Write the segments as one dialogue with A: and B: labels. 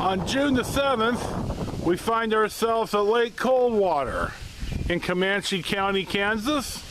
A: On June the 7th, we find ourselves at Lake Coldwater in Comanche County, Kansas.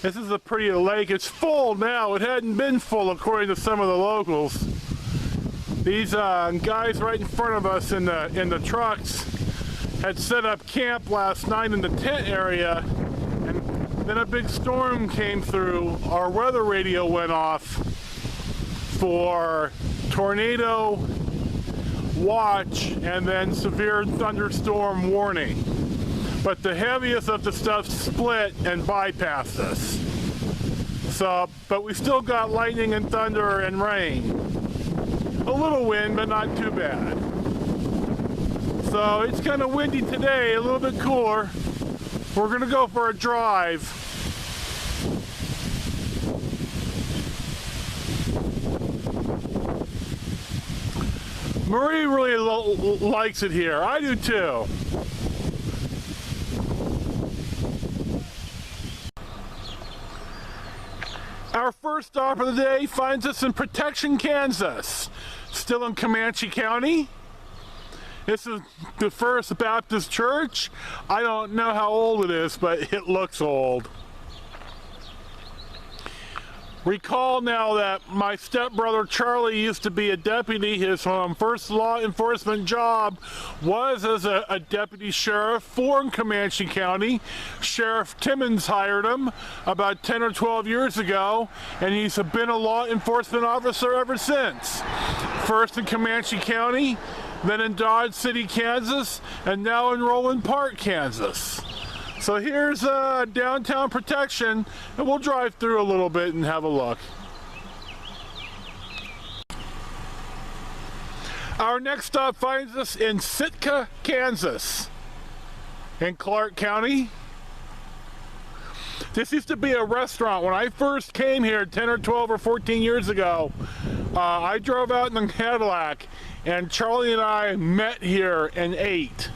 A: This is a pretty lake. It's full now. It hadn't been full according to some of the locals. These guys right in front of us in the trucks had set up camp last night in the tent area, and then a big storm came through. Our weather radio went off for tornado watch and then severe thunderstorm warning. But the heaviest of the stuff split and bypassed us. So, but we still got lightning and thunder and rain. A little wind, but not too bad. So it's kind of windy today, a little bit cooler. We're gonna go for a drive. Marie really likes it here. I do too. Our first stop of the day finds us in Protection, Kansas, still in Comanche County. This is the First Baptist Church. I don't know how old it is, but it looks old. Recall now that my stepbrother Charlie used to be a deputy. His first law enforcement job was as a deputy sheriff for Comanche County. Sheriff Timmons hired him about 10 or 12 years ago, and he's been a law enforcement officer ever since. First in Comanche County, then in Dodge City, Kansas, and now in Roland Park, Kansas. So here's downtown Protection, and we'll drive through a little bit and have a look. Our next stop finds us in Sitka, Kansas, in Clark County. This used to be a restaurant. When I first came here 10 or 12 or 14 years ago, I drove out in the Cadillac, and Charlie and I met here and ate.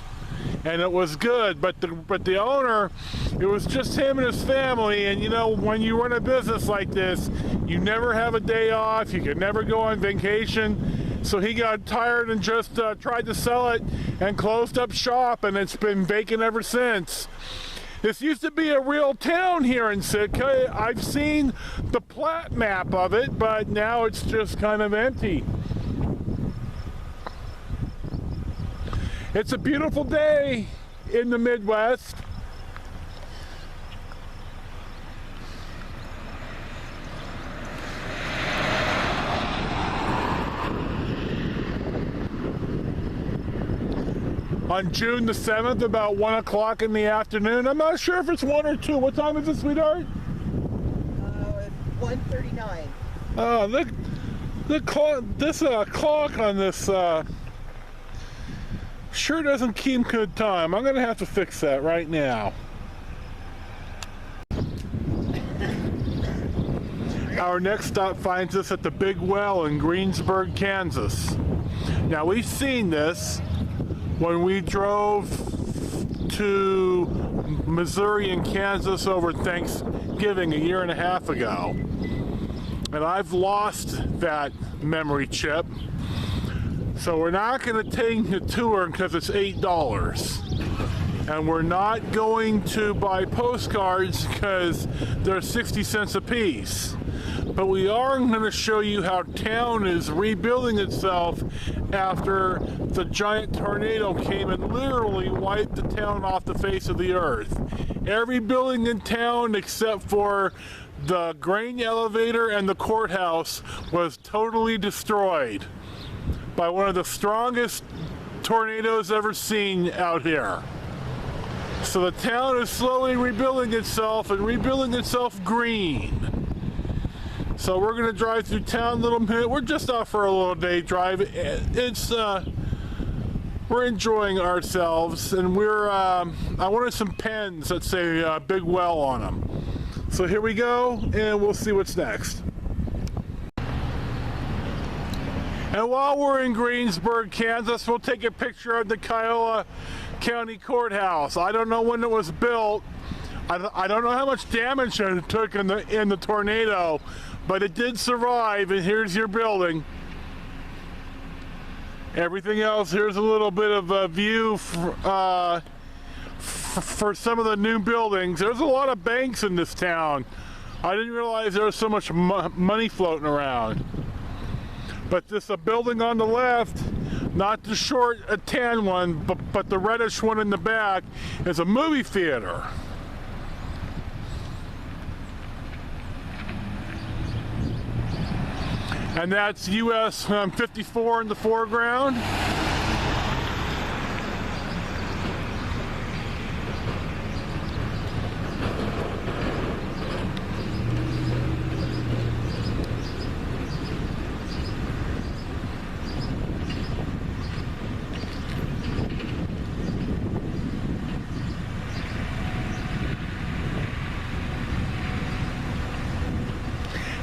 A: And it was good, but the owner, it was just him and his family, and you know, when you run a business like this, you never have a day off, you can never go on vacation, so he got tired and just tried to sell it and closed up shop, and it's been vacant ever since. This used to be a real town here in Sitka. I've seen the plat map of it, but now it's just kind of empty. It's a beautiful day in the Midwest. On June the 7th, about 1 o'clock in the afternoon. I'm not sure if it's 1 or 2. What time is it, sweetheart?
B: It's 1:39.
A: Oh, this clock on this sure doesn't keep good time. I'm gonna have to fix that right now. Our next stop finds us at the Big Well in Greensburg, Kansas. Now, we've seen this when we drove to Missouri and Kansas over Thanksgiving a year and a half ago. And I've lost that memory chip. So we're not going to take the tour because it's $8. And we're not going to buy postcards because they're 60 cents a piece. But we are going to show you how town is rebuilding itself after the giant tornado came and literally wiped the town off the face of the earth. Every building in town except for the grain elevator and the courthouse was totally destroyed by one of the strongest tornadoes ever seen out here. So the town is slowly rebuilding itself and rebuilding itself green. So we're gonna drive through town a little bit. We're just out for a little day drive. We're enjoying ourselves, and I wanted some pens that say Big Well on them. So here we go, and we'll see what's next. And while we're in Greensburg, Kansas, we'll take a picture of the Kiowa County Courthouse. I don't know when it was built. I don't know how much damage it took in the tornado, but it did survive, and here's your building. Everything else, here's a little bit of a view for some of the new buildings. There's a lot of banks in this town. I didn't realize there was so much money floating around. But this a building on the left, not the short tan one, but the reddish one in the back, is a movie theater. And that's US 54 in the foreground.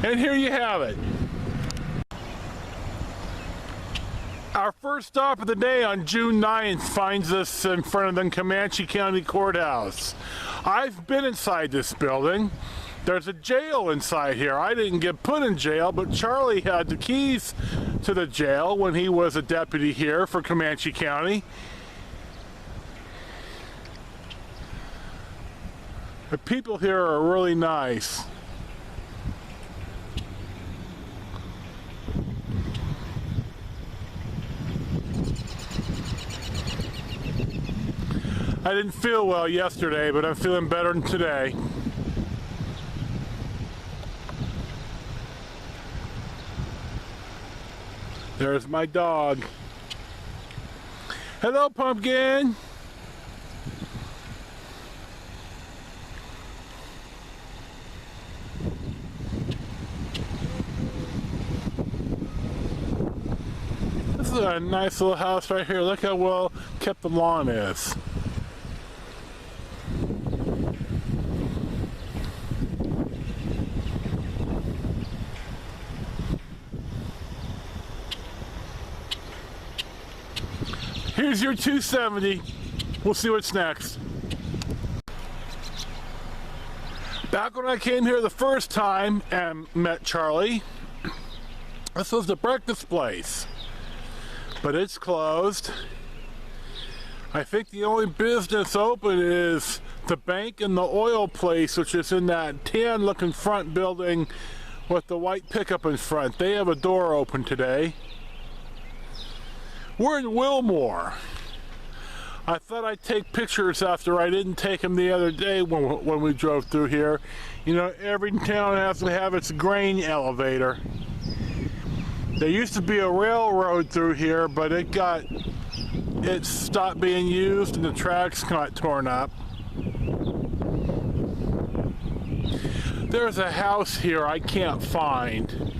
A: And here you have it. Our first stop of the day on June 9th finds us in front of the Comanche County Courthouse. I've been inside this building. There's a jail inside here. I didn't get put in jail, but Charlie had the keys to the jail when he was a deputy here for Comanche County. The people here are really nice. I didn't feel well yesterday, but I'm feeling better than today. There's my dog. Hello, Pumpkin. This is a nice little house right here. Look how well kept the lawn is. Here's your 270. We'll see what's next. Back when I came here the first time and met Charlie, this was the breakfast place, but it's closed. I think the only business open is the bank and the oil place, which is in that tan looking front building with the white pickup in front. They have a door open today. We're in Wilmore. I thought I'd take pictures after I didn't take them the other day when we drove through here. You know, every town has to have its grain elevator. There used to be a railroad through here, but it stopped being used and the tracks got torn up. There's a house here I can't find.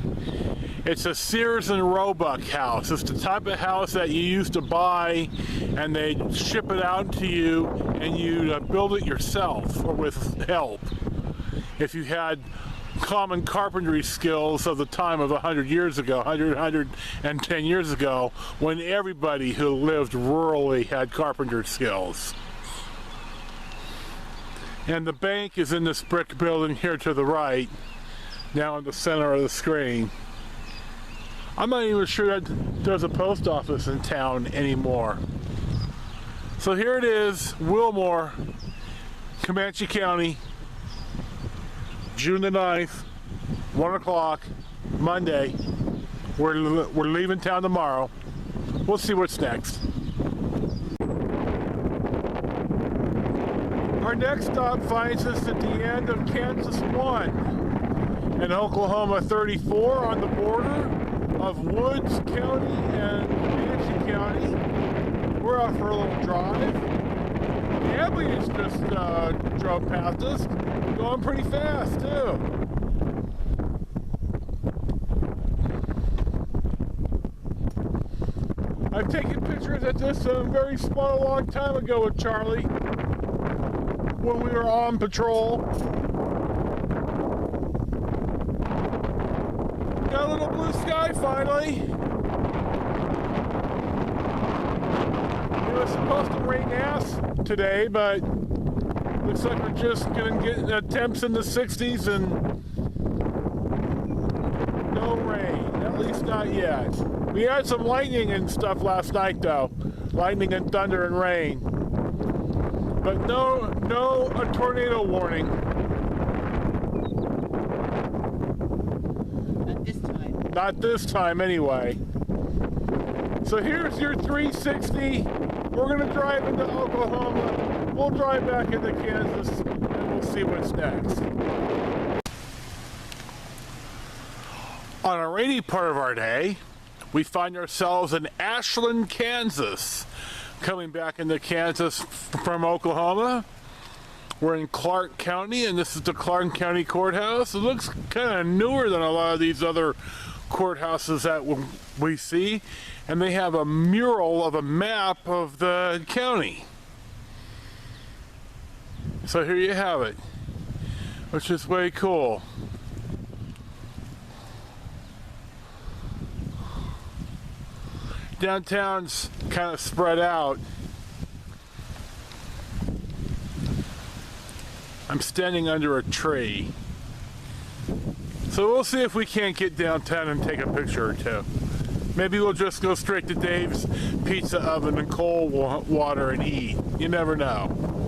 A: It's a Sears and Roebuck house. It's the type of house that you used to buy and they'd ship it out to you and you'd build it yourself or with help. If you had common carpentry skills of the time of 100 years ago, 110 years ago, when everybody who lived rurally had carpenter skills. And the bank is in this brick building here to the right, now in the center of the screen. I'm not even sure that there's a post office in town anymore. So here it is, Wilmore, Comanche County, June the 9th, 1 o'clock, Monday. We're leaving town tomorrow. We'll see what's next. Our next stop finds us at the end of Kansas 1 and Oklahoma 34 on the border of Woods County and Comanche County. We're out for a little drive. The ambulance just drove past us, going pretty fast too. I've taken pictures at this very spot a long time ago with Charlie when we were on patrol. Got a little blue sky finally. It was supposed to rain ass today, but looks like we're just gonna get temps in the 60s and no rain, at least not yet. We had some lightning and stuff last night, though. Lightning and thunder and rain. But no a tornado warning.
B: Not this time.
A: Not this time, anyway. So here's your 360. We're gonna drive into Oklahoma. We'll drive back into Kansas, and we'll see what's next. On a rainy part of our day, we find ourselves in Ashland, Kansas. Coming back into Kansas from Oklahoma. We're in Clark County, and this is the Clark County Courthouse. It looks kind of newer than a lot of these other courthouses that we see. And they have a mural of a map of the county. So here you have it, which is way cool. Downtown's kind of spread out. I'm standing under a tree. So we'll see if we can't get downtown and take a picture or two. Maybe we'll just go straight to Dave's Pizza Oven and Cold Water and eat. You never know.